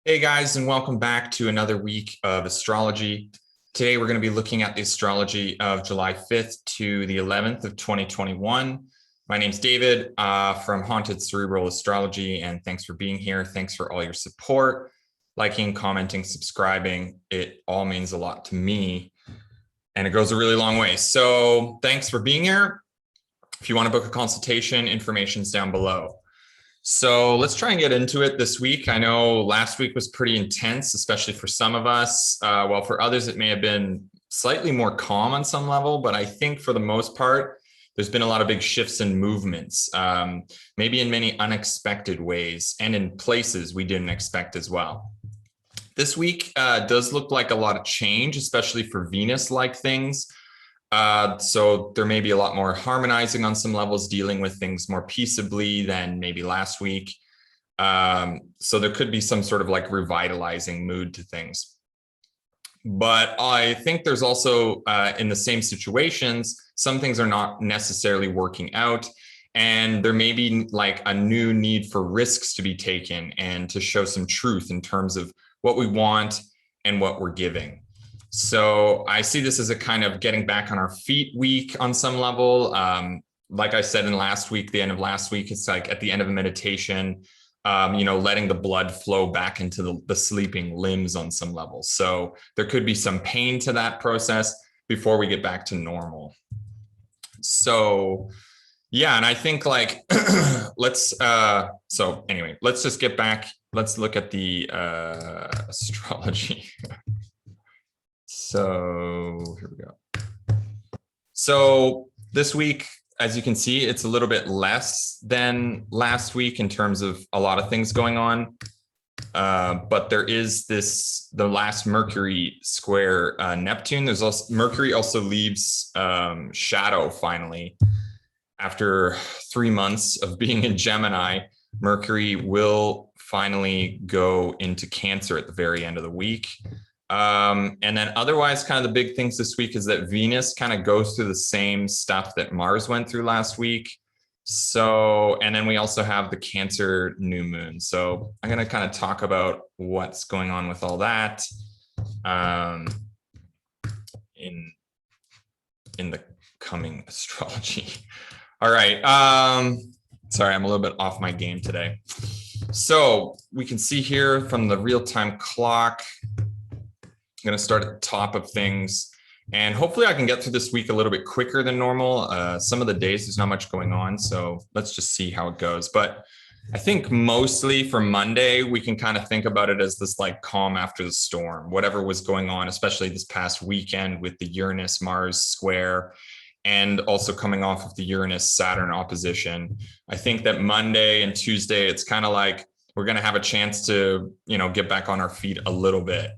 Hey guys, and welcome back to another week of astrology. Today we're going to be looking at the astrology of July 5th to the 11th of 2021. My name's David from Haunted Cerebral Astrology, and thanks for being here. Thanks for all your support, liking, commenting, subscribing. It all means a lot to me, and it goes a really long way. So thanks for being here. If you want to book a consultation, information's down below. So let's try and get into it this week. I know last week was pretty intense, especially for some of us. While for others, it may have been slightly more calm on some level, but I think for the most part, there's been a lot of big shifts and movements, maybe in many unexpected ways and in places we didn't expect as well. This week does look like a lot of change, especially for Venus-like things. So there may be a lot more harmonizing on some levels, dealing with things more peaceably than maybe last week. So there could be some sort of like revitalizing mood to things. But I think there's also in the same situations, some things are not necessarily working out. And there may be like a new need for risks to be taken and to show some truth in terms of what we want and what we're giving. So I see this as a kind of getting back on our feet week on some level. Like I said in last week, the end of last week, it's like at the end of a meditation, letting the blood flow back into the sleeping limbs on some level. So there could be some pain to that process before we get back to normal. So yeah, and I think like, let's just get back. Let's look at the astrology. So here we go. So this week, as you can see, it's a little bit less than last week in terms of a lot of things going on. But there is the last Mercury square Neptune. There's also Mercury also leaves shadow finally. After 3 months of being in Gemini, Mercury will finally go into Cancer at the very end of the week. And then otherwise, kind of the big things this week is that Venus kind of goes through the same stuff that Mars went through last week. So, and then we also have the Cancer new moon. So I'm going to kind of talk about what's going on with all that in the coming astrology. All right. Sorry, I'm a little bit off my game today. So we can see here from the real-time clock, I'm going to start at the top of things, and hopefully I can get through this week a little bit quicker than normal. Some of the days there's not much going on, so let's just see how it goes. But I think mostly for Monday, we can kind of think about it as this like calm after the storm, whatever was going on, especially this past weekend with the Uranus-Mars square and also coming off of the Uranus-Saturn opposition. I think that Monday and Tuesday, it's kind of like we're going to have a chance to, get back on our feet a little bit.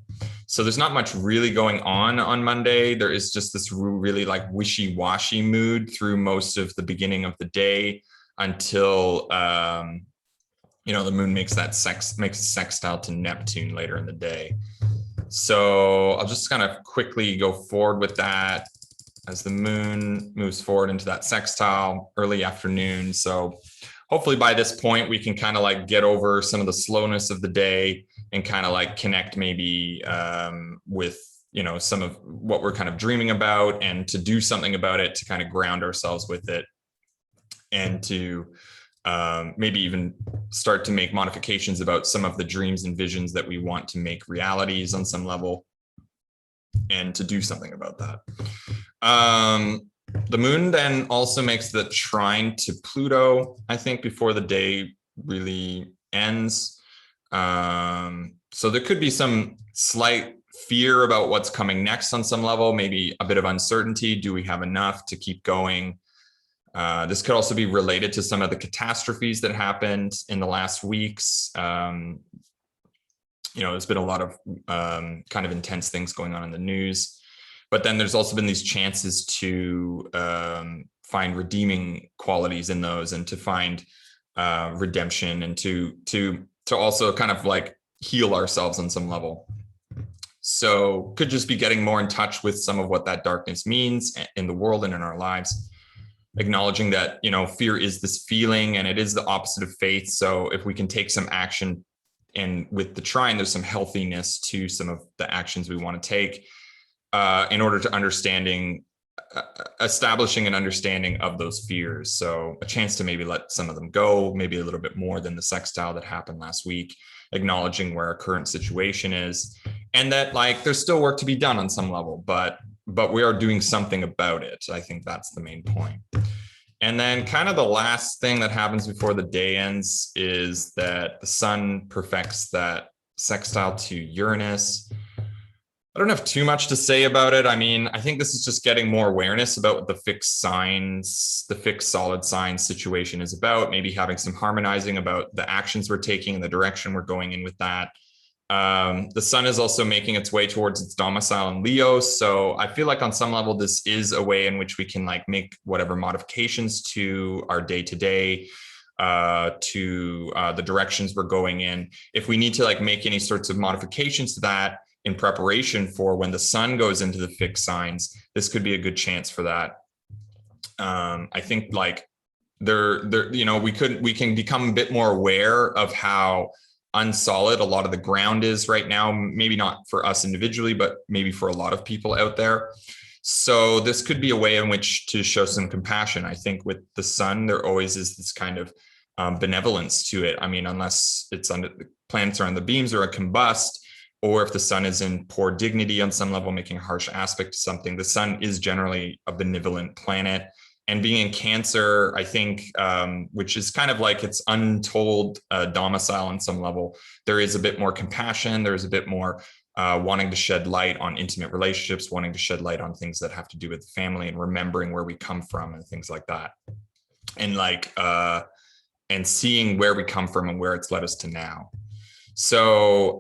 So there's not much really going on Monday. There is just this really like wishy-washy mood through most of the beginning of the day until, the moon makes a sextile to Neptune later in the day. So I'll just kind of quickly go forward with that as the moon moves forward into that sextile early afternoon. So hopefully by this point, we can kind of like get over some of the slowness of the day and kind of like connect maybe with, some of what we're kind of dreaming about, and to do something about it, to kind of ground ourselves with it, and to maybe even start to make modifications about some of the dreams and visions that we want to make realities on some level, and to do something about that. The moon then also makes the trine to Pluto, I think, before the day really ends. So there could be some slight fear about what's coming next on some level, maybe a bit of uncertainty. Do we have enough to keep going? This could also be related to some of the catastrophes that happened in the last weeks. There's been a lot of kind of intense things going on in the news. But then there's also been these chances to find redeeming qualities in those, and to find redemption, and to also kind of like heal ourselves on some level. So could just be getting more in touch with some of what that darkness means in the world and in our lives. Acknowledging that, fear is this feeling and it is the opposite of faith. So if we can take some action and with the trine, there's some healthiness to some of the actions we want to take in order to establishing an understanding of those fears. So a chance to maybe let some of them go, maybe a little bit more than the sextile that happened last week, acknowledging where our current situation is, and that like there's still work to be done on some level, but we are doing something about it. I think that's the main point. And then kind of the last thing that happens before the day ends is that the sun perfects that sextile to Uranus. I don't have too much to say about it. I mean, I think this is just getting more awareness about what the fixed signs, the fixed solid signs situation is about, maybe having some harmonizing about the actions we're taking and the direction we're going in with that. The sun is also making its way towards its domicile in Leo. So I feel like on some level, this is a way in which we can like make whatever modifications to our day-to-day, to the directions we're going in. If we need to like make any sorts of modifications to that in preparation for when the sun goes into the fixed signs, this could be a good chance for that. I think like we can become a bit more aware of how unsolid a lot of the ground is right now, maybe not for us individually, but maybe for a lot of people out there. So this could be a way in which to show some compassion. I think with the sun, there always is this kind of benevolence to it. I mean, unless it's under the planets are on the beams or a combust, or if the sun is in poor dignity on some level, making a harsh aspect to something, the sun is generally a benevolent planet. And being in Cancer, I think, which is kind of like its untold domicile on some level, there is a bit more compassion. There's a bit more wanting to shed light on intimate relationships, wanting to shed light on things that have to do with the family and remembering where we come from and things like that. And like, and seeing where we come from and where it's led us to now. So,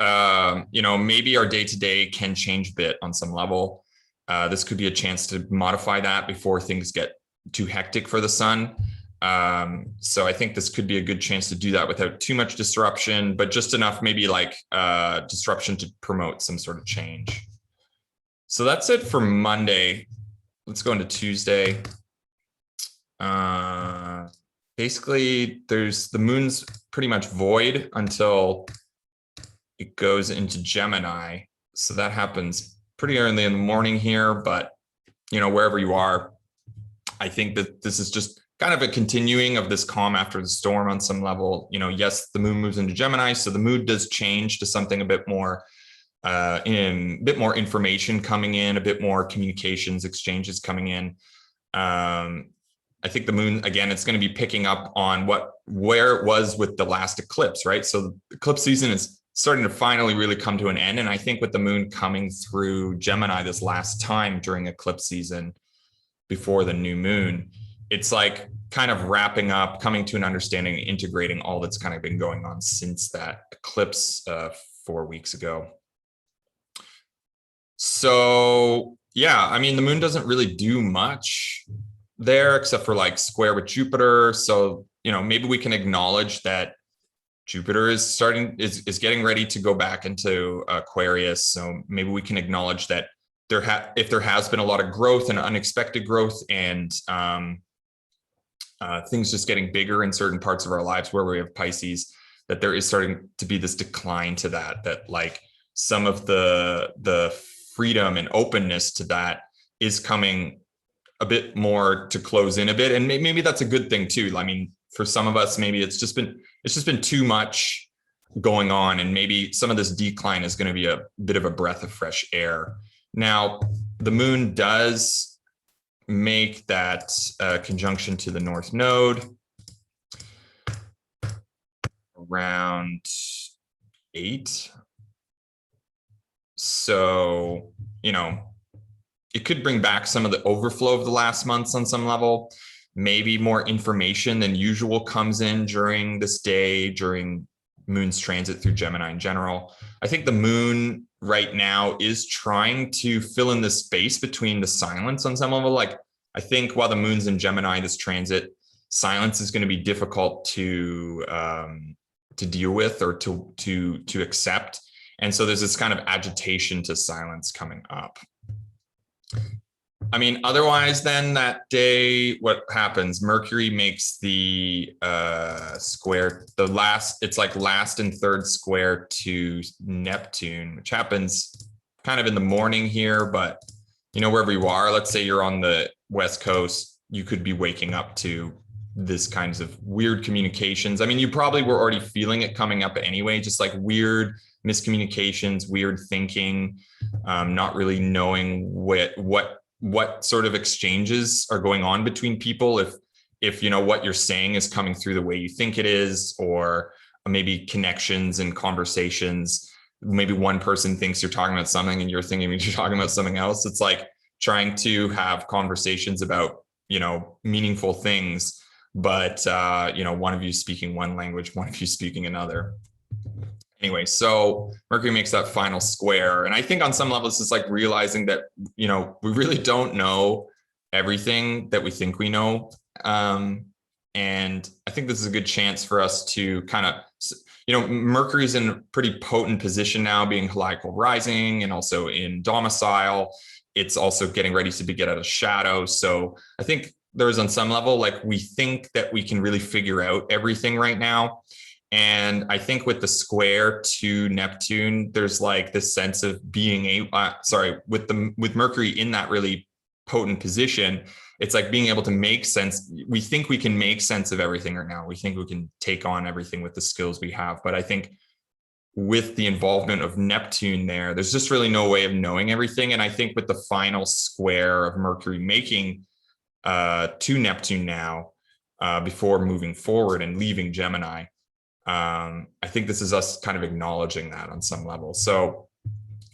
maybe our day-to-day can change a bit on some level. This could be a chance to modify that before things get too hectic for the sun. So I think this could be a good chance to do that without too much disruption, but just enough maybe like disruption to promote some sort of change. So that's it for Monday. Let's go into Tuesday. Basically, the moon's pretty much void until it goes into Gemini. So that happens pretty early in the morning here, but wherever you are, I think that this is just kind of a continuing of this calm after the storm on some level. Yes, the moon moves into Gemini, so the mood does change to something a bit more information coming in, a bit more communications exchanges coming in. I think the moon, again, it's going to be picking up on where it was with the last eclipse, right? So the eclipse season is starting to finally really come to an end. And I think with the moon coming through Gemini this last time during eclipse season, before the new moon, it's like kind of wrapping up, coming to an understanding, integrating all that's kind of been going on since that eclipse 4 weeks ago. So yeah, I mean, the moon doesn't really do much there except for like square with Jupiter. So, maybe we can acknowledge that Jupiter is getting ready to go back into Aquarius. So maybe we can acknowledge that if there has been a lot of growth and unexpected growth and things just getting bigger in certain parts of our lives where we have Pisces, that there is starting to be this decline to that like some of the freedom and openness to that is coming a bit more to close in a bit. And maybe that's a good thing too. I mean, for some of us, maybe it's just been too much going on, and maybe some of this decline is going to be a bit of a breath of fresh air. Now, the moon does make that conjunction to the North Node around 8. So, it could bring back some of the overflow of the last months on some level. Maybe more information than usual comes in during this day, during moon's transit through Gemini in general. I think the moon right now is trying to fill in the space between the silence on some level. Like, I think while the moon's in Gemini, this transit, silence is going to be difficult to deal with or to accept. And so there's this kind of agitation to silence coming up. I mean, otherwise, then that day, what happens? Mercury makes the square, it's like last and third square to Neptune, which happens kind of in the morning here, but wherever you are, let's say you're on the West Coast, you could be waking up to this kinds of weird communications. I mean, you probably were already feeling it coming up anyway, just like weird miscommunications, weird thinking, not really knowing what sort of exchanges are going on between people, if what you're saying is coming through the way you think it is, or maybe connections and conversations. Maybe one person thinks you're talking about something and you're thinking you're talking about something else. It's like trying to have conversations about meaningful things, but one of you speaking one language, one of you speaking another. Anyway, so Mercury makes that final square. And I think on some levels, it's like realizing that, we really don't know everything that we think we know. And I think this is a good chance for us to kind of, Mercury's in a pretty potent position now, being heliacal rising and also in domicile. It's also getting ready to get out of shadow. So I think there's on some level, like we think that we can really figure out everything right now. And I think with the square to Neptune, there's like this sense of being with Mercury in that really potent position, it's like being able to make sense. We think we can make sense of everything right now. We think we can take on everything with the skills we have. But I think with the involvement of Neptune there's just really no way of knowing everything. And I think with the final square of Mercury making to Neptune now, before moving forward and leaving Gemini, I think this is us kind of acknowledging that on some level. So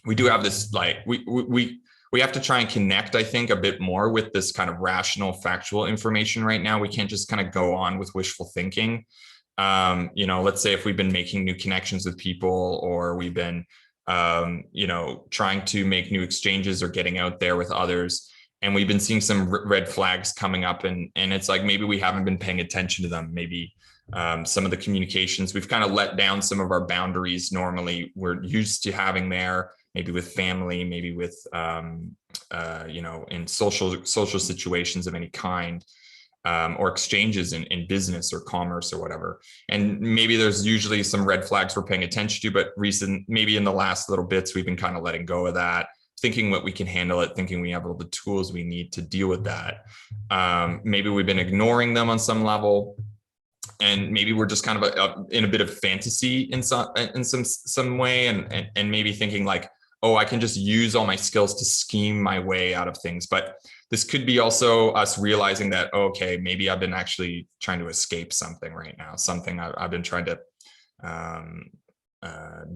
we do have this, like, we have to try and connect, I think, a bit more with this kind of rational, factual information right now. We can't just kind of go on with wishful thinking. Let's say if we've been making new connections with people, or we've been, trying to make new exchanges or getting out there with others, and we've been seeing some red flags coming up, and it's like maybe we haven't been paying attention to them. Maybe some of the communications, we've kind of let down some of our boundaries normally we're used to having there, maybe with family, maybe with, in social situations of any kind, or exchanges in business or commerce or whatever. And maybe there's usually some red flags we're paying attention to, but maybe in the last little bits, we've been kind of letting go of that, thinking what we can handle it, thinking we have all the tools we need to deal with that. Maybe we've been ignoring them on some level. And maybe we're just kind of in a bit of fantasy in some way, and maybe thinking like, oh, I can just use all my skills to scheme my way out of things. But this could be also us realizing that, okay, maybe I've been actually trying to escape something right now, something I've been trying to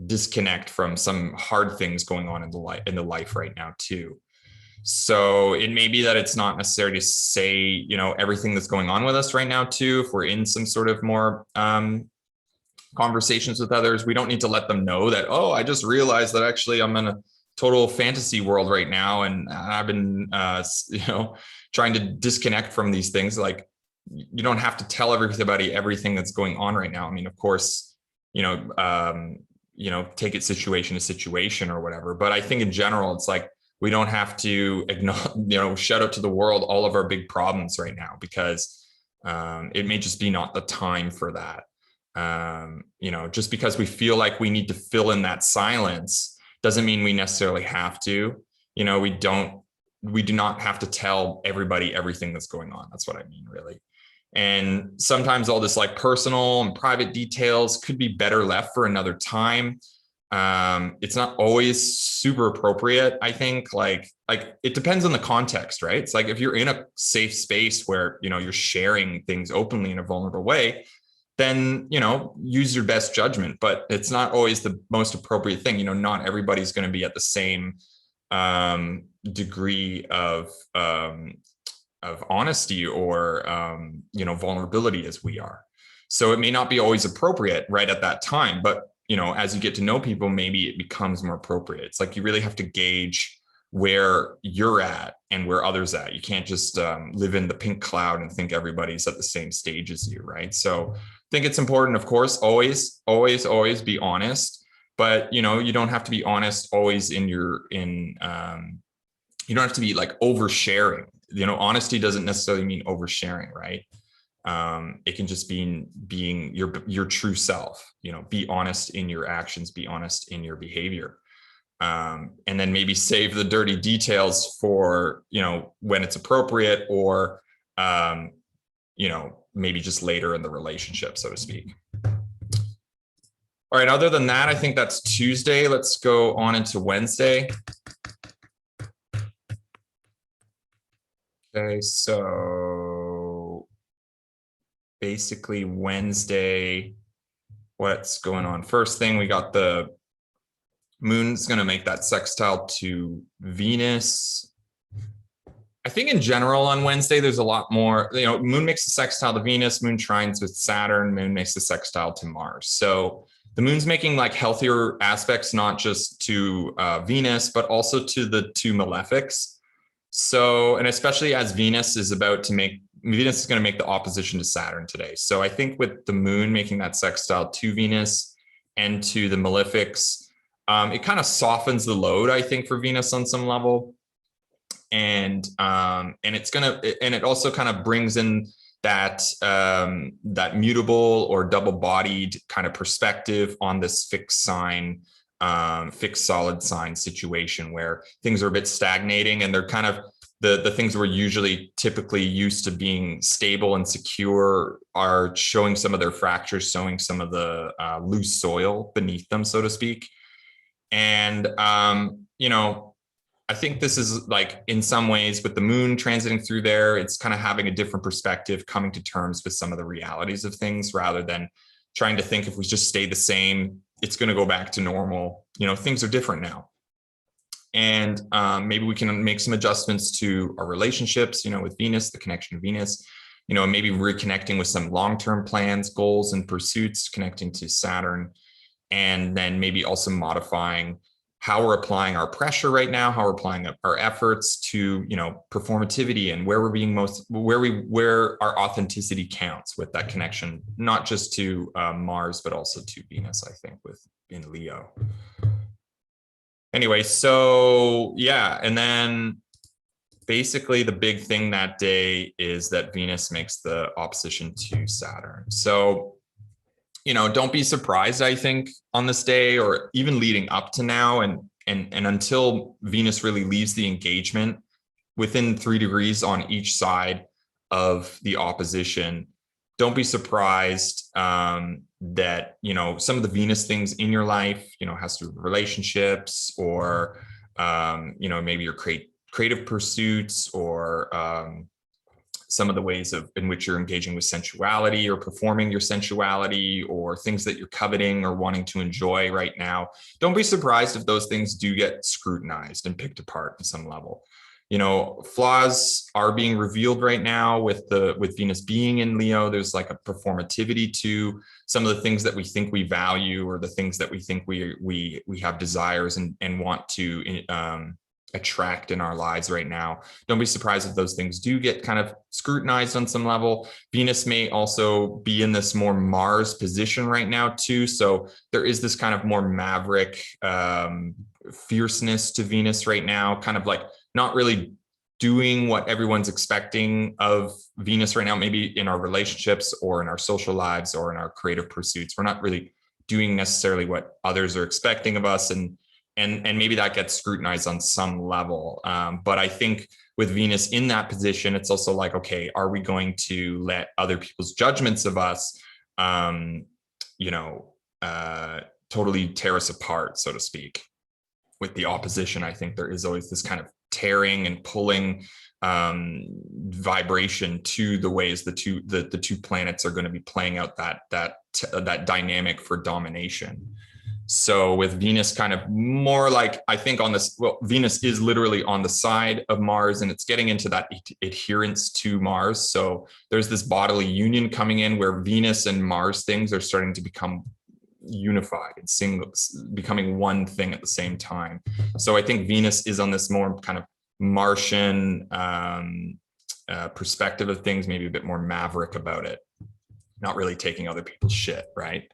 disconnect from some hard things going on in the life right now too. So it may be that it's not necessary to say, everything that's going on with us right now too. If we're in some sort of more conversations with others, we don't need to let them know that, oh, I just realized that actually I'm in a total fantasy world right now, and I've been, trying to disconnect from these things. Like, you don't have to tell everybody everything that's going on right now. I mean, of course, take it situation to situation or whatever. But I think in general, it's like, we don't have to shout out to the world all of our big problems right now, because it may just be not the time for that. Just because we feel like we need to fill in that silence doesn't mean we necessarily have to. We do not have to tell everybody everything that's going on. That's what I mean, really. And sometimes all this like personal and private details could be better left for another time. It's not always super appropriate, I think. Like it depends on the context, right? It's like if you're in a safe space where, you're sharing things openly in a vulnerable way, then, use your best judgment. But it's not always the most appropriate thing. Not everybody's going to be at the same degree of honesty or, vulnerability as we are. So it may not be always appropriate right at that time, but as you get to know people, maybe it becomes more appropriate. It's like you really have to gauge where you're at and where others at. You can't just live in the pink cloud and think everybody's at the same stage as you, right? So I think it's important, of course, always be honest, but you don't have to be honest always in you don't have to be like oversharing. Honesty doesn't necessarily mean oversharing, right? It can just be being your true self. Be honest in your actions, be honest in your behavior, and then maybe save the dirty details for when it's appropriate, or maybe just later in the relationship, so to speak. All right, other than that, I think that's Tuesday. Let's go on into Wednesday. Okay, so basically Wednesday, what's going on? First thing, we got the moon's going to make that sextile to Venus. I think in general on Wednesday, there's a lot more, moon makes a sextile to Venus, moon trines with Saturn, moon makes a sextile to Mars. So the moon's making like healthier aspects, not just to Venus, but also to the two malefics. So, and especially as Venus is going to make the opposition to Saturn today. So I think with the moon making that sextile to Venus and to the malefics, it kind of softens the load, I think, for Venus on some level. And it also kind of brings in that mutable or double-bodied kind of perspective on this fixed solid sign situation where things are a bit stagnating, and they're kind of the things we're typically used to being stable and secure are showing some of their fractures, showing some of the loose soil beneath them, so to speak. And I think this is like, in some ways, with the moon transiting through there, it's kind of having a different perspective, coming to terms with some of the realities of things, rather than trying to think if we just stay the same, it's going to go back to normal. Things are different now. And maybe we can make some adjustments to our relationships, with Venus, the connection to Venus, maybe reconnecting with some long-term plans, goals, and pursuits, connecting to Saturn. And then maybe also modifying how we're applying our pressure right now, how we're applying our efforts to, performativity, and where we're being where our authenticity counts with that connection, not just to Mars, but also to Venus, I think, in Leo. Anyway, so yeah, and then basically the big thing that day is that Venus makes the opposition to Saturn. So don't be surprised, I think, on this day, or even leading up to now, and until Venus really leaves the engagement within 3 degrees on each side of the opposition. Don't be surprised that some of the Venus things in your life has to do with relationships, or maybe your creative pursuits, or some of the ways in which you're engaging with sensuality or performing your sensuality, or things that you're coveting or wanting to enjoy right now. Don't be surprised if those things do get scrutinized and picked apart on some level. Flaws are being revealed right now with Venus being in Leo. There's like a performativity to some of the things that we think we value, or the things that we think we have desires and want to attract in our lives right now. Don't be surprised if those things do get kind of scrutinized on some level. Venus may also be in this more Mars position right now too. So there is this kind of more maverick fierceness to Venus right now, kind of like not really doing what everyone's expecting of Venus right now, maybe in our relationships or in our social lives or in our creative pursuits. We're not really doing necessarily what others are expecting of us, and maybe that gets scrutinized on some level. But I think with Venus in that position, it's also like, okay, are we going to let other people's judgments of us, totally tear us apart, so to speak? With the opposition, I think there is always this kind of tearing and pulling vibration to the ways the two planets are going to be playing out that dynamic for domination. So with Venus kind of more like, I think Venus is literally on the side of Mars, and it's getting into that adherence to Mars. So there's this bodily union coming in where Venus and Mars things are starting to become unified and becoming one thing at the same time. So I think Venus is on this more kind of Martian perspective of things, maybe a bit more maverick about it, not really taking other people's shit, right?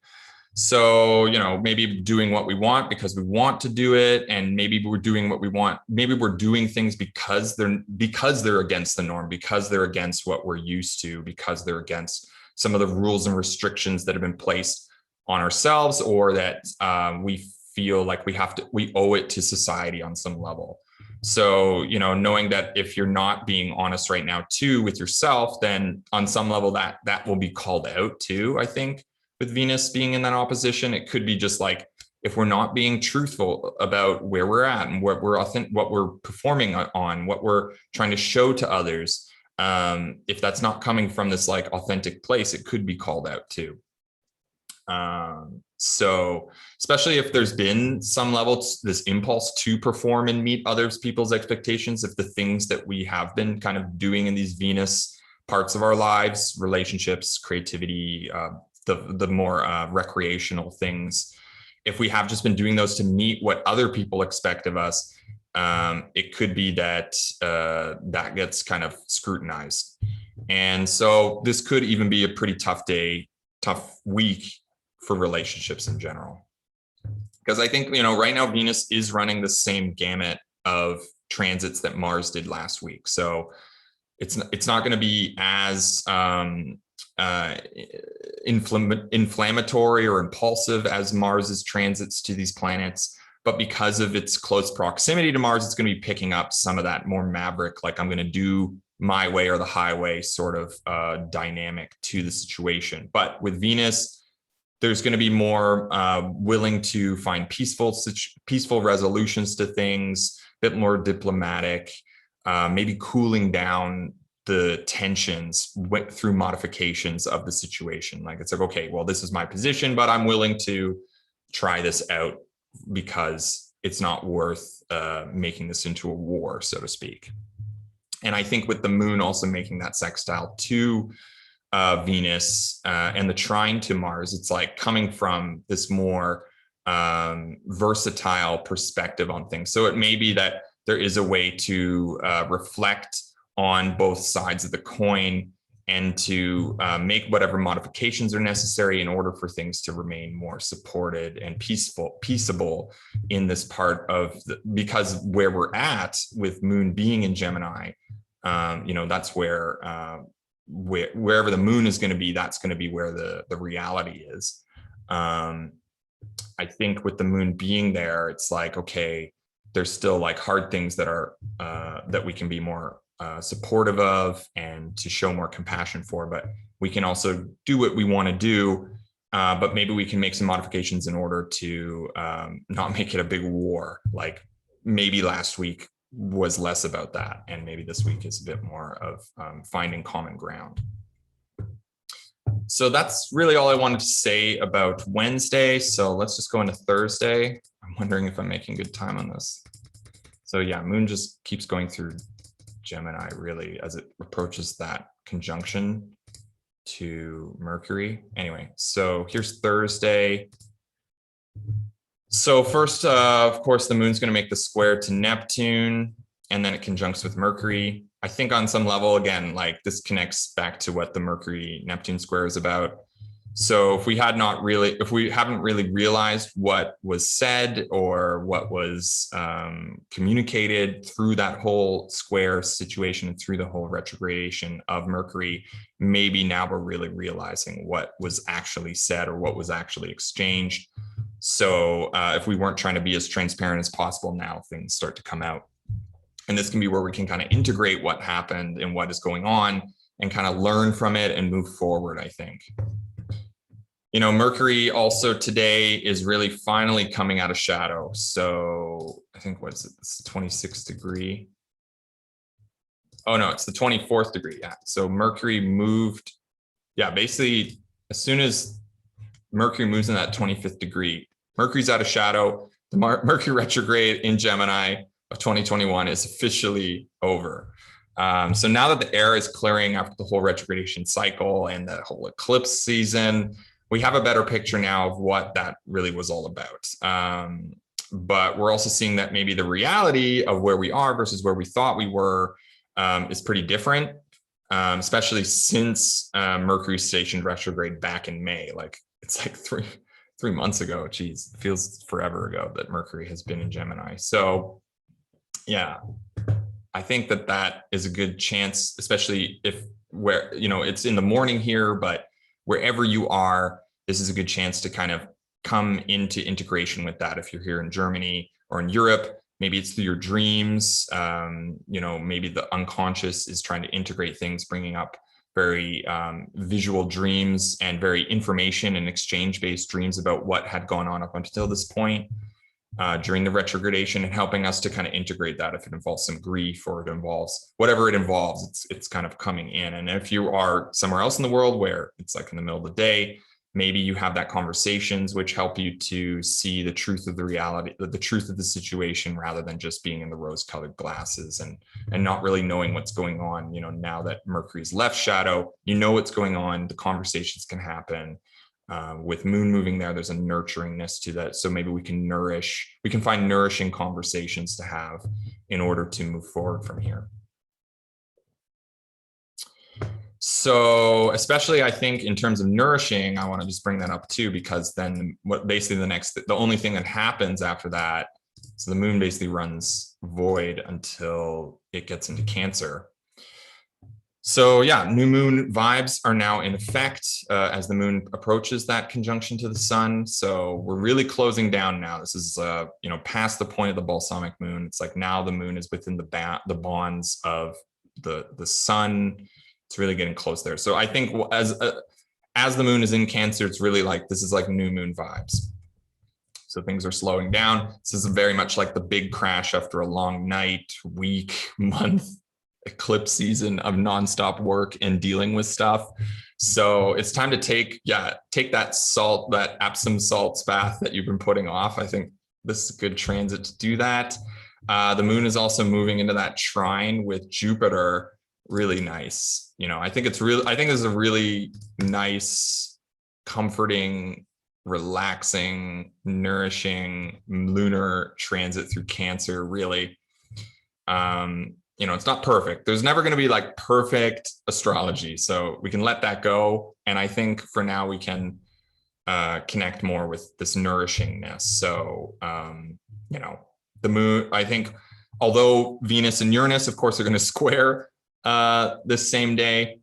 So, maybe doing what we want because we want to do it. And maybe we're doing what we want. Maybe we're doing things because they're against the norm, because they're against what we're used to, because they're against some of the rules and restrictions that have been placed on ourselves, or that we feel like we owe it to society on some level. So, knowing that if you're not being honest right now too with yourself, then on some level that will be called out too, I think. With Venus being in that opposition, it could be just like, if we're not being truthful about where we're at and what we're performing on, what we're trying to show to others, if that's not coming from this like authentic place, it could be called out too. So especially if there's been some level this impulse to perform and meet other people's expectations, if the things that we have been kind of doing in these Venus parts of our lives, relationships, creativity, the more recreational things, if we have just been doing those to meet what other people expect of us, it could be that that gets kind of scrutinized. And so this could even be a pretty tough week for relationships in general. Because I think, right now Venus is running the same gamut of transits that Mars did last week. So it's not going to be as inflammatory or impulsive as Mars's transits to these planets, but because of its close proximity to Mars, it's going to be picking up some of that more maverick, like I'm going to do my way or the highway sort of dynamic to the situation. But with Venus, there's going to be more willing to find peaceful resolutions to things, a bit more diplomatic, maybe cooling down the tensions through modifications of the situation. Like it's like, okay, well, this is my position, but I'm willing to try this out because it's not worth making this into a war, so to speak. And I think with the moon also making that sextile to Venus and the trine to Mars, it's like coming from this more versatile perspective on things. So it may be that there is a way to reflect on both sides of the coin and to make whatever modifications are necessary in order for things to remain more supported and peaceable in this part of because where we're at with moon being in Gemini, that's wherever the moon is going to be, that's going to be where the reality is. I think with the moon being there, it's like, okay, there's still like hard things that are that we can be more supportive of and to show more compassion for, but we can also do what we want to do, but maybe we can make some modifications in order to not make it a big war. Like maybe last week was less about that, and maybe this week is a bit more of finding common ground. So that's really all I wanted to say about Wednesday. So let's just go into Thursday. I'm wondering if I'm making good time on this. So yeah, moon just keeps going through Gemini really as it approaches that conjunction to Mercury. Anyway, so here's Thursday. So first, of course, the moon's going to make the square to Neptune, and then it conjuncts with Mercury. I think on some level, again, like this connects back to what the Mercury-Neptune square is about. So if we haven't really realized what was said or what was communicated through that whole square situation and through the whole retrogradation of Mercury, maybe now we're really realizing what was actually said or what was actually exchanged. So if we weren't trying to be as transparent as possible, now things start to come out. And this can be where we can kind of integrate what happened and what is going on and kind of learn from it and move forward, I think. Mercury also today is really finally coming out of shadow. So I think, what is it? It's the 26th degree. Oh, no, it's the 24th degree. Yeah. So Mercury moved. Yeah, basically, as soon as Mercury moves in that 25th degree, Mercury's out of shadow. The Mercury retrograde in Gemini of 2021 is officially over. So now that the air is clearing after the whole retrogradation cycle and the whole eclipse season, we have a better picture now of what that really was all about. But we're also seeing that maybe the reality of where we are versus where we thought we were is pretty different, especially since Mercury stationed retrograde back in May. Like it's 3 months ago. Geez, it feels forever ago that Mercury has been in Gemini. So yeah, I think that is a good chance, especially if where, it's in the morning here, but wherever you are, this is a good chance to kind of come into integration with that. If you're here in Germany or in Europe, maybe it's through your dreams. Maybe the unconscious is trying to integrate things, bringing up very visual dreams and very information and exchange-based dreams about what had gone on up until this point during the retrogradation, and helping us to kind of integrate that if it involves some grief or it involves whatever it involves, it's kind of coming in. And if you are somewhere else in the world where it's like in the middle of the day, maybe you have that conversations which help you to see the truth of the reality, the truth of the situation, rather than just being in the rose-colored glasses and not really knowing what's going on. Now that Mercury's left shadow, what's going on, the conversations can happen. With Moon moving there, there's a nurturingness to that. So maybe we can find nourishing conversations to have in order to move forward from here. So especially I think in terms of nourishing, I want to just bring that up too, because then the only thing that happens after that, so the Moon basically runs void until it gets into Cancer. So yeah, new moon vibes are now in effect as the moon approaches that conjunction to the sun. So we're really closing down now. This is past the point of the balsamic moon. It's like now the moon is within the bonds of the sun. It's really getting close there. So I think as the moon is in Cancer, it's really like this is like new moon vibes. So things are slowing down. This is very much like the big crash after a long night, week, month eclipse season of nonstop work and dealing with stuff. So it's time to take that salt, that Epsom salts bath that you've been putting off. I think this is a good transit to do that. The moon is also moving into that trine with Jupiter. Really nice. I think this is a really nice, comforting, relaxing, nourishing lunar transit through Cancer, really. It's not perfect. There's never going to be like perfect astrology. So we can let that go. And I think for now we can connect more with this nourishingness. So, the moon, I think, although Venus and Uranus, of course, are going to square this same day,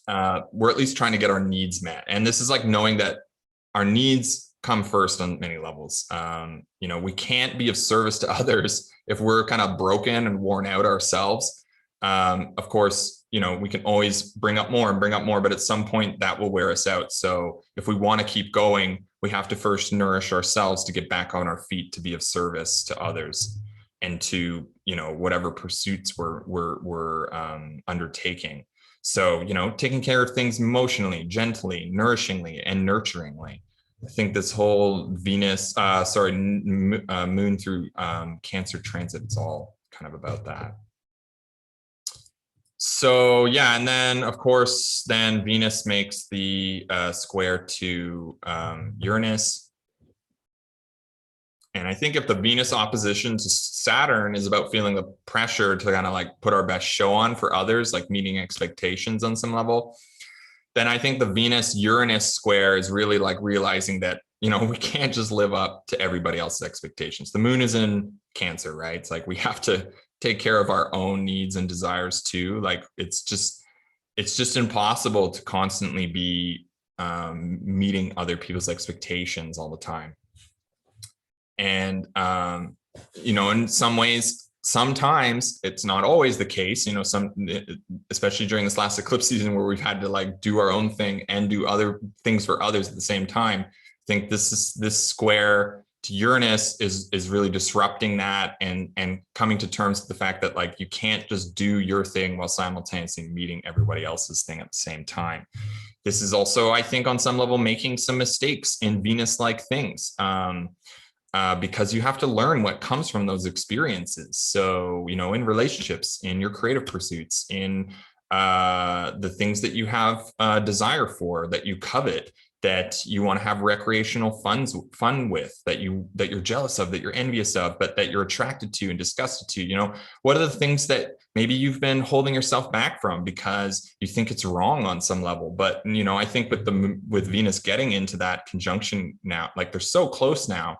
we're at least trying to get our needs met. And this is like knowing that our needs come first on many levels. We can't be of service to others if we're kind of broken and worn out ourselves. Of course, we can always bring up more, but at some point that will wear us out. So if we want to keep going, we have to first nourish ourselves to get back on our feet, to be of service to others and to, whatever pursuits we're undertaking. So, taking care of things emotionally, gently, nourishingly, and nurturingly. I think this whole moon through Cancer transit is all kind of about that. So yeah, and then of course, then Venus makes the square to Uranus. And I think if the Venus opposition to Saturn is about feeling the pressure to kind of like put our best show on for others, like meeting expectations on some level, then I think the Venus-Uranus square is really like realizing that, we can't just live up to everybody else's expectations. The moon is in Cancer, right? It's like we have to take care of our own needs and desires too. Like it's just impossible to constantly be meeting other people's expectations all the time. And, in some ways, sometimes it's not always the case, especially during this last eclipse season where we've had to like do our own thing and do other things for others at the same time. I think this square to Uranus is really disrupting that and coming to terms with the fact that like you can't just do your thing while simultaneously meeting everybody else's thing at the same time. This is also, I think, on some level, making some mistakes in Venus-like things. Because you have to learn what comes from those experiences. So, in relationships, in your creative pursuits, in the things that you have desire for, that you covet, that you want to have recreational fun with, that you're jealous of, that you're envious of, but that you're attracted to and disgusted to. You know, what are the things that maybe you've been holding yourself back from because you think it's wrong on some level? But, you know, I think with Venus getting into that conjunction now, like they're so close now,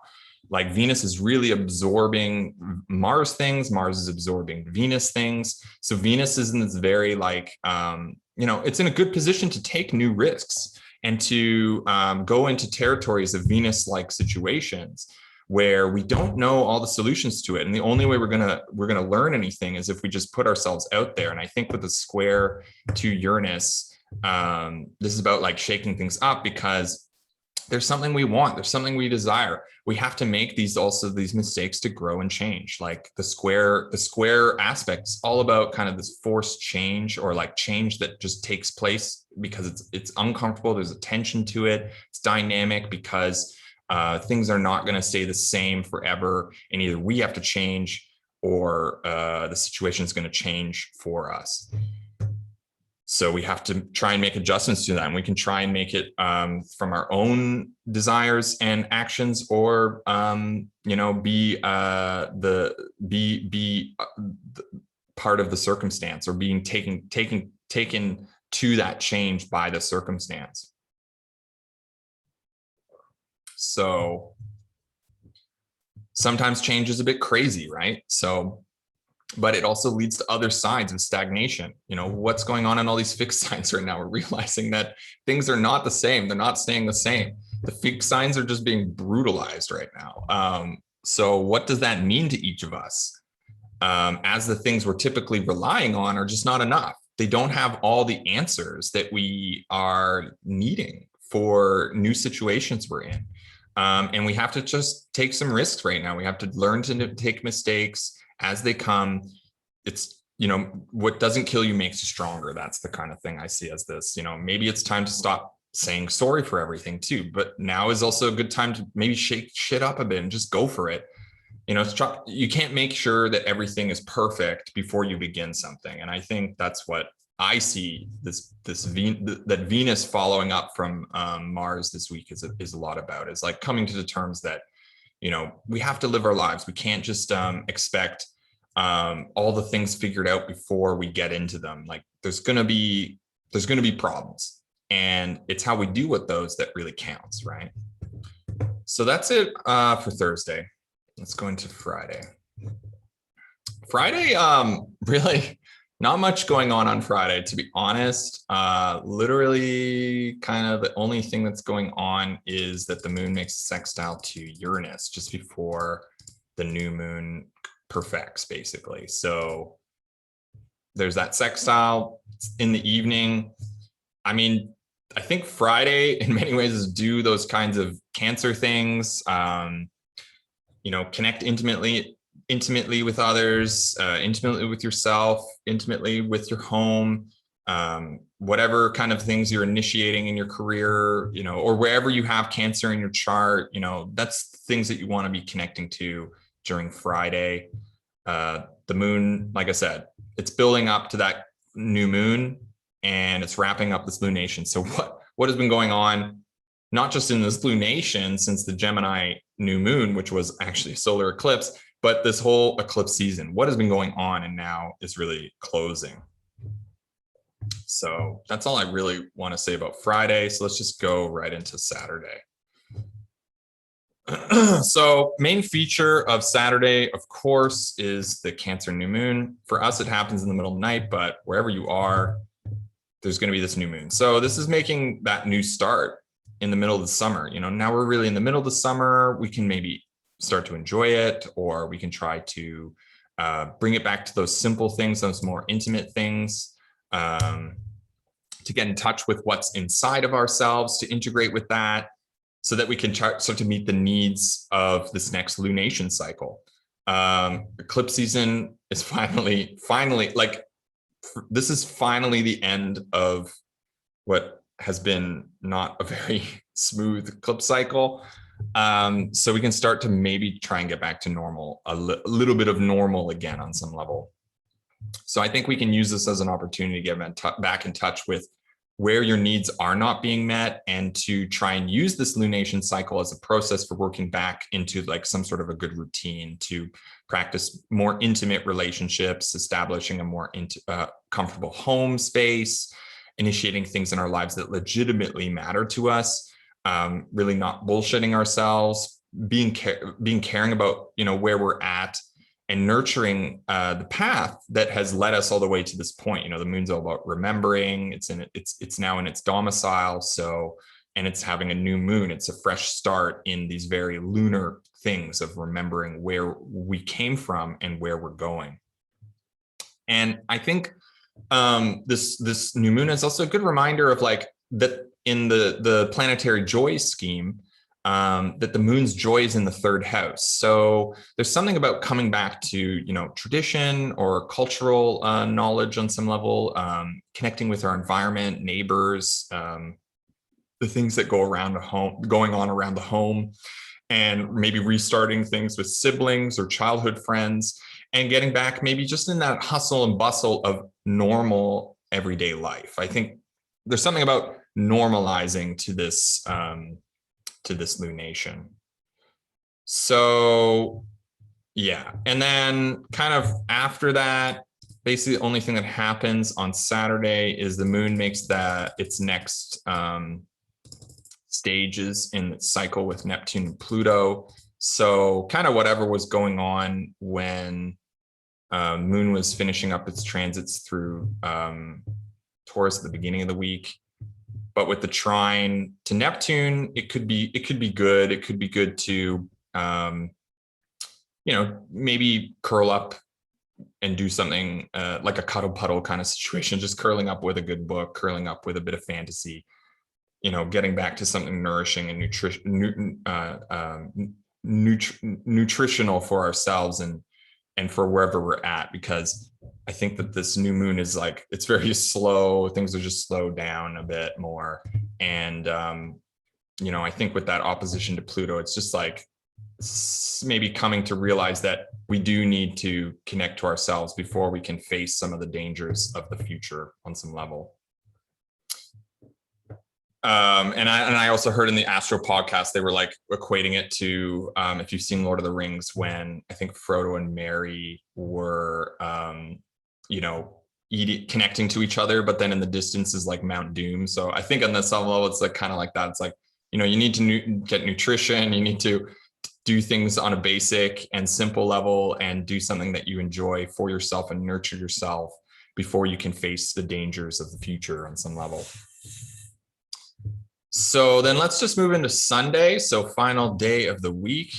like Venus is really absorbing Mars things, Mars is absorbing Venus things. So Venus is in this very like, you know, it's in a good position to take new risks and to go into territories of Venus-like situations where we don't know all the solutions to it. And the only way we're gonna learn anything is if we just put ourselves out there. And I think with the square to Uranus, this is about like shaking things up, because there's something we want, there's something we desire. We have to make these mistakes to grow and change. Like the square aspect is all about kind of this forced change, or like change that just takes place because it's uncomfortable. There's a tension to it. It's dynamic because things are not going to stay the same forever. And either we have to change or the situation is going to change for us. So we have to try and make adjustments to that, and we can try and make it from our own desires and actions, or you know, be part of the circumstance, or being taken to that change by the circumstance. So sometimes change is a bit crazy, right? So, but it also leads to other signs of stagnation. You know, what's going on in all these fixed signs right now? We're realizing that things are not the same. They're not staying the same. The fixed signs are just being brutalized right now. So what does that mean to each of us? As the things we're typically relying on are just not enough. They don't have all the answers that we are needing for new situations we're in. And we have to just take some risks right now. We have to learn to take mistakes as they come. It's, you know, what doesn't kill you makes you stronger. That's the kind of thing I see as this. You know, maybe it's time to stop saying sorry for everything too, but now is also a good time to maybe shake shit up a bit and just go for it. You know, you can't make sure that everything is perfect before you begin something. And I think that's what I see that Venus following up from Mars this week is a lot about, is like coming to the terms that, you know, we have to live our lives. We can't just expect all the things figured out before we get into them. Like there's going to be problems, and it's how we deal with those that really counts, right? So that's it for Thursday. Let's go into Friday. Friday, really not much going on Friday, to be honest. Literally kind of the only thing that's going on is that the moon makes a sextile to Uranus just before the new moon perfects, basically. So there's that sextile in the evening. I mean, I think Friday in many ways is do those kinds of Cancer things, you know, connect intimately with others, intimately with yourself, intimately with your home, whatever kind of things you're initiating in your career, you know, or wherever you have Cancer in your chart, you know, that's things that you want to be connecting to during Friday. The moon, like I said, it's building up to that new moon, and it's wrapping up this lunation. So what has been going on, not just in this lunation since the Gemini new moon, which was actually a solar eclipse, but this whole eclipse season, what has been going on and now is really closing. So that's all I really want to say about Friday. So let's just go right into Saturday. So main feature of Saturday, of course, is the Cancer new moon. For us, it happens in the middle of the night, but wherever you are, there's going to be this new moon. So this is making that new start in the middle of the summer. You know, now we're really in the middle of the summer. We can maybe start to enjoy it, or we can try to bring it back to those simple things, those more intimate things, to get in touch with what's inside of ourselves, to integrate with that, so that we can start to meet the needs of this next lunation cycle. Eclipse season is finally, like, this is finally the end of what has been not a very smooth eclipse cycle. So we can start to maybe try and get back to normal, a little bit of normal again on some level. So I think we can use this as an opportunity to get back in touch with where your needs are not being met, and to try and use this lunation cycle as a process for working back into like some sort of a good routine to practice more intimate relationships, establishing a more comfortable home space, initiating things in our lives that legitimately matter to us, really not bullshitting ourselves, being caring about, where we're at, and nurturing the path that has led us all the way to this point. The moon's all about remembering. It's now in its domicile. So, and it's having a new moon. It's a fresh start in these very lunar things of remembering where we came from and where we're going. And I think this new moon is also a good reminder of like that in the planetary joy scheme, that the moon's joy is in the third house. So there's something about coming back to, tradition or cultural knowledge on some level, connecting with our environment, neighbors, the things that going on around the home, and maybe restarting things with siblings or childhood friends, and getting back maybe just in that hustle and bustle of normal everyday life. I think there's something about normalizing to this lunation. So yeah, and then kind of after that, basically the only thing that happens on Saturday is the moon makes its next stages in the cycle with Neptune and Pluto. So kind of whatever was going on when moon was finishing up its transits through Taurus at the beginning of the week. But with the trine to Neptune, it could be good. It could be good to, maybe curl up and do something like a cuddle puddle kind of situation, just curling up with a good book, curling up with a bit of fantasy, getting back to something nourishing and nutritional for ourselves and for wherever we're at, because I think that this new moon is like, it's very slow. Things are just slowed down a bit more. And, I think with that opposition to Pluto, it's just like maybe coming to realize that we do need to connect to ourselves before we can face some of the dangers of the future on some level. And I also heard in the Astro podcast, they were like equating it to, if you've seen Lord of the Rings, when I think Frodo and Merry were, connecting to each other, but then in the distance is like Mount Doom. So I think on the some level, it's like kind of like that. It's like, you need to get nutrition. You need to do things on a basic and simple level and do something that you enjoy for yourself and nurture yourself before you can face the dangers of the future on some level. So then let's just move into Sunday. So final day of the week.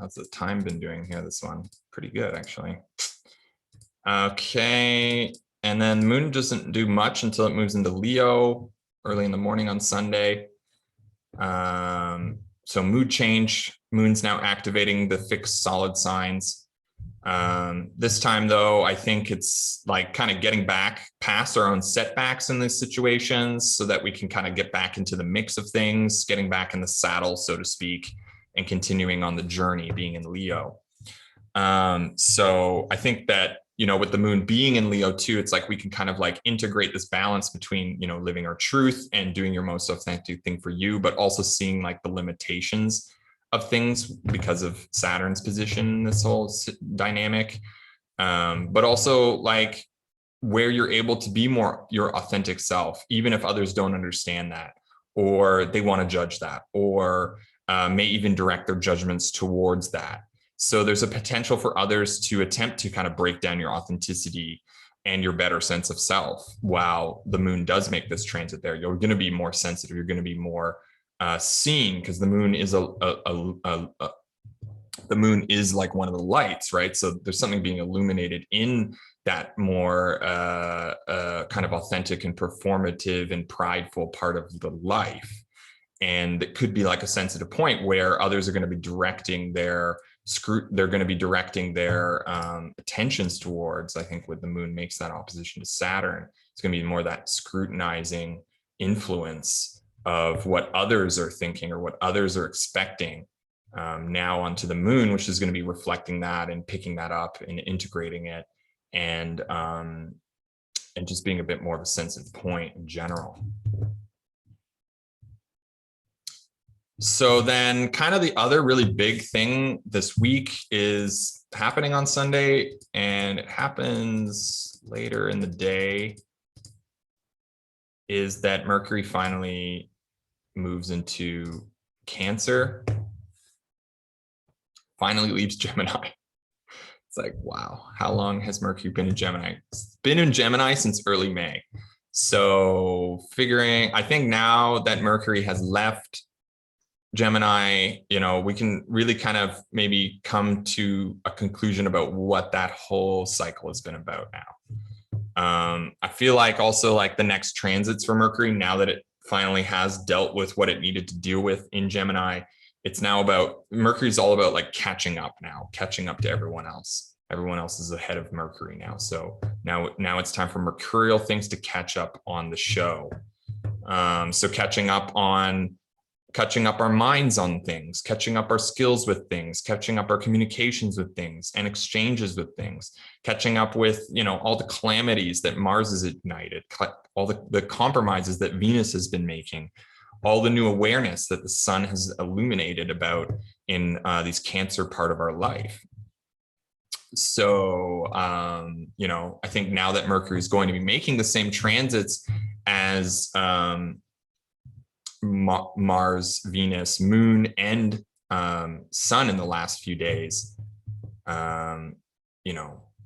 How's the time been doing here? This one, pretty good, actually. Okay. And then the moon doesn't do much until it moves into Leo early in the morning on Sunday. So mood change, moon's now activating the fixed solid signs. This time though, I think it's like kind of getting back past our own setbacks in these situations so that we can kind of get back into the mix of things, getting back in the saddle, so to speak, and continuing on the journey being in Leo. So I think that, with the moon being in Leo too, it's like we can kind of like integrate this balance between, living our truth and doing your most authentic thing for you, but also seeing like the limitations of things because of Saturn's position in this whole dynamic. But also like where you're able to be more your authentic self, even if others don't understand that, or they want to judge that, or may even direct their judgments towards that. So there's a potential for others to attempt to kind of break down your authenticity and your better sense of self. While the moon does make this transit there, you're going to be more sensitive. You're going to be more seen, because the moon is the moon is like one of the lights, right? So there's something being illuminated in that more kind of authentic and performative and prideful part of the life. And it could be like a sensitive point where others are going to be directing their attentions towards. I think when the moon makes that opposition to Saturn, it's going to be more that scrutinizing influence of what others are thinking or what others are expecting now onto the moon, which is going to be reflecting that and picking that up and integrating it and and just being a bit more of a sensitive point in general. So then kind of the other really big thing this week is happening on Sunday, and it happens later in the day, is that Mercury finally moves into Cancer, finally leaves Gemini. It's like, wow, how long has Mercury been in Gemini? It's been in Gemini since early May. So I think now that Mercury has left Gemini, we can really kind of maybe come to a conclusion about what that whole cycle has been about now. I feel like also like the next transits for Mercury, now that it finally has dealt with what it needed to deal with in Gemini, it's now about, Mercury's all about like catching up to everyone else. Everyone else is ahead of Mercury now. So now it's time for mercurial things to catch up on the show. So catching up our minds on things, catching up our skills with things, catching up our communications with things and exchanges with things, catching up with, all the calamities that Mars has ignited, all the compromises that Venus has been making, all the new awareness that the sun has illuminated about in these Cancer part of our life. So, I think now that Mercury is going to be making the same transits as Mars, Venus, Moon, and Sun in the last few days,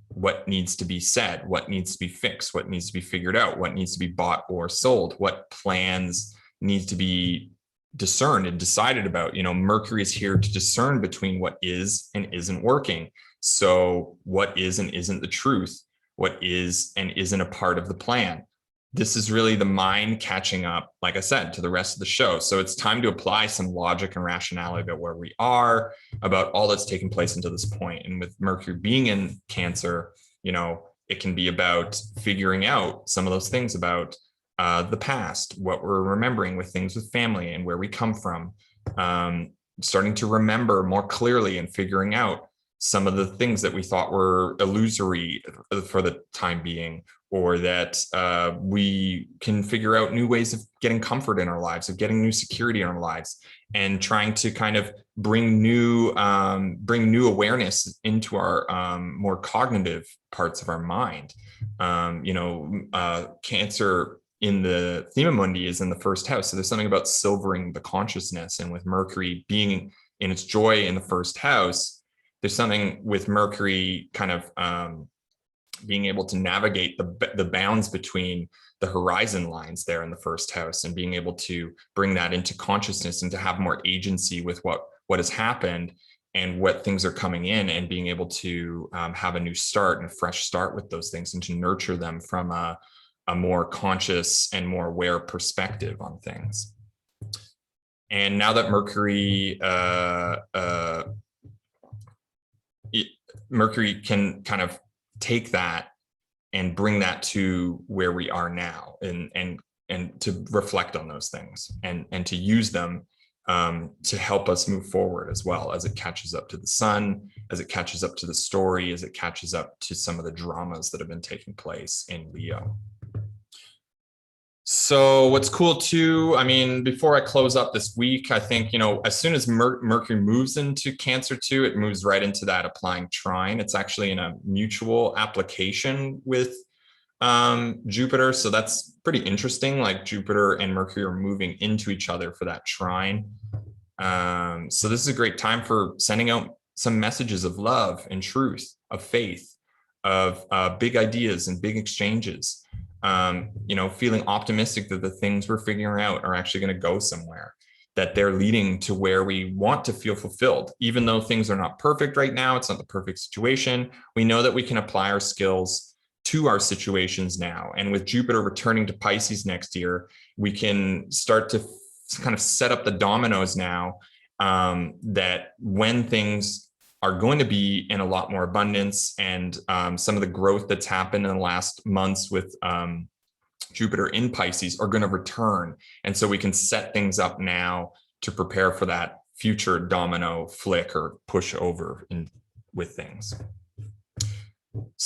what needs to be said, what needs to be fixed, what needs to be figured out, what needs to be bought or sold, what plans need to be discerned and decided about. Mercury is here to discern between what is and isn't working. So what is and isn't the truth, what is and isn't a part of the plan. This is really the mind catching up, like I said, to the rest of the show. So it's time to apply some logic and rationality about where we are, about all that's taken place until this point. And with Mercury being in Cancer, it can be about figuring out some of those things about the past, what we're remembering with things with family and where we come from, starting to remember more clearly and figuring out some of the things that we thought were illusory for the time being, or that we can figure out new ways of getting comfort in our lives, of getting new security in our lives, and trying to kind of bring new awareness into our more cognitive parts of our mind. Cancer in the Thema Mundi is in the first house. So there's something about silvering the consciousness, and with Mercury being in its joy in the first house, there's something with Mercury kind of being able to navigate the bounds between the horizon lines there in the first house, and being able to bring that into consciousness and to have more agency with what has happened and what things are coming in, and being able to have a new start and a fresh start with those things, and to nurture them from a more conscious and more aware perspective on things. And now that Mercury can kind of take that and bring that to where we are now, and to reflect on those things and to use them to help us move forward, as well as it catches up to the sun, as it catches up to the story, as it catches up to some of the dramas that have been taking place in Leo. So what's cool too, before I close up this week, I think, as soon as Mercury moves into Cancer too, it moves right into that applying trine. It's actually in a mutual application with Jupiter. So that's pretty interesting. Like Jupiter and Mercury are moving into each other for that trine. So this is a great time for sending out some messages of love and truth, of faith, of big ideas and big exchanges. Feeling optimistic that the things we're figuring out are actually going to go somewhere, that they're leading to where we want to feel fulfilled. Even though things are not perfect right now, it's not the perfect situation, we know that we can apply our skills to our situations now. And with Jupiter returning to Pisces next year, we can start to kind of set up the dominoes now, that when things are going to be in a lot more abundance, and some of the growth that's happened in the last months with Jupiter in Pisces are going to return. And so we can set things up now to prepare for that future domino flick or push over with things.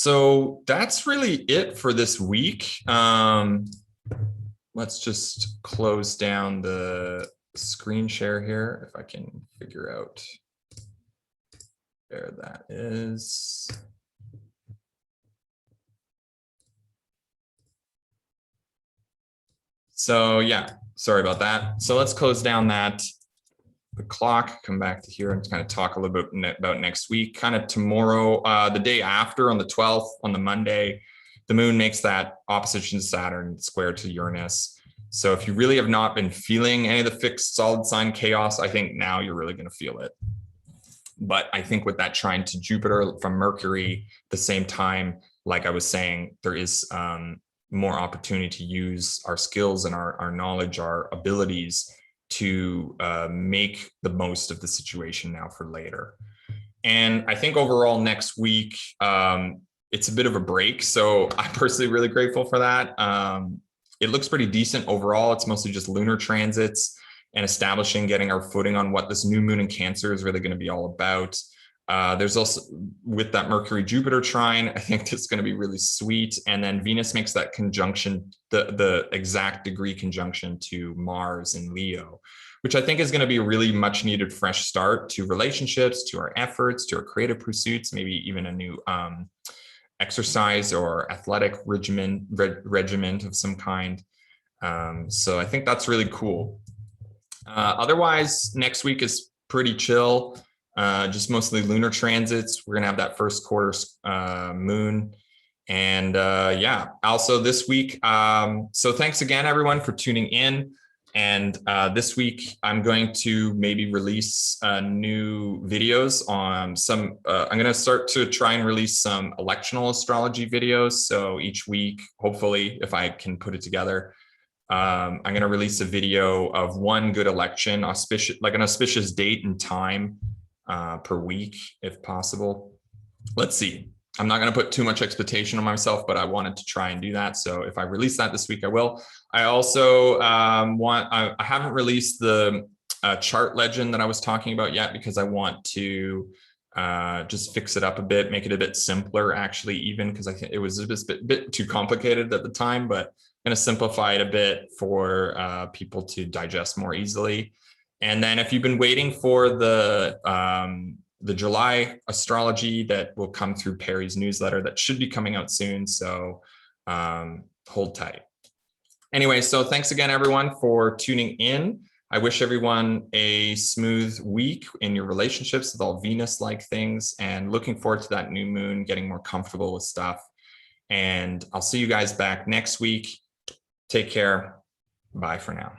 So that's really it for this week. Let's just close down the screen share here if I can figure out where that is. So yeah, sorry about that. So let's close down the clock, come back to here and kind of talk a little bit about next week. Kind of tomorrow, the day after on the 12th, on the Monday, the moon makes that opposition to Saturn, square to Uranus. So if you really have not been feeling any of the fixed solid sign chaos, I think now you're really going to feel it. But I think with that trine to Jupiter from Mercury, the same time, like I was saying, there is more opportunity to use our skills and our knowledge, our abilities to make the most of the situation now for later. And I think overall next week, it's a bit of a break. So I'm personally really grateful for that. It looks pretty decent overall. It's mostly just lunar transits and establishing, getting our footing on what this new moon in Cancer is really going to be all about. There's also, with that Mercury-Jupiter trine, I think it's going to be really sweet. And then Venus makes that conjunction, the exact degree conjunction to Mars in Leo, which I think is going to be a really much needed fresh start to relationships, to our efforts, to our creative pursuits, maybe even a new exercise or athletic regiment of some kind. So I think that's really cool. Otherwise, next week is pretty chill. Just mostly lunar transits. We're going to have that first quarter moon. And yeah, also this week. So thanks again, everyone, for tuning in. And this week, I'm going to maybe release new videos on some, I'm going to start to try and release some electional astrology videos. So each week, hopefully, if I can put it together, I'm going to release a video of one good election, like an auspicious date and time per week, if possible. Let's see. I'm not going to put too much expectation on myself, but I wanted to try and do that. So if I release that this week, I will. I also I haven't released the chart legend that I was talking about yet, because I want to just fix it up a bit, make it a bit simpler, actually, even because I think it was a bit too complicated at the time, but I'm going to simplify it a bit for people to digest more easily. And then if you've been waiting for the July astrology that will come through Perry's newsletter, that should be coming out soon. So hold tight. Anyway, so thanks again, everyone, for tuning in. I wish everyone a smooth week in your relationships with all Venus-like things, and looking forward to that new moon, getting more comfortable with stuff. And I'll see you guys back next week. Take care. Bye for now.